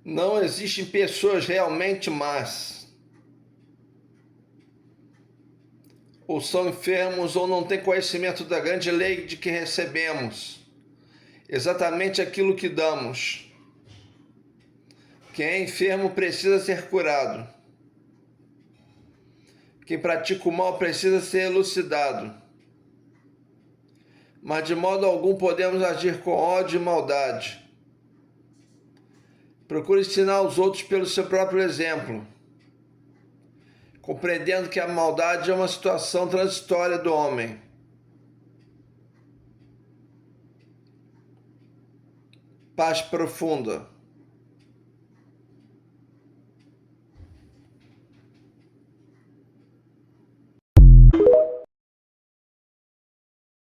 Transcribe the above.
Não existem pessoas realmente más. Ou são enfermos ou não têm conhecimento da grande lei de que recebemos exatamente aquilo que damos. Quem é enfermo precisa ser curado. Quem pratica o mal precisa ser elucidado. Mas de modo algum podemos agir com ódio e maldade. Procure ensinar os outros pelo seu próprio exemplo, compreendendo que a maldade é uma situação transitória do homem. Paz profunda.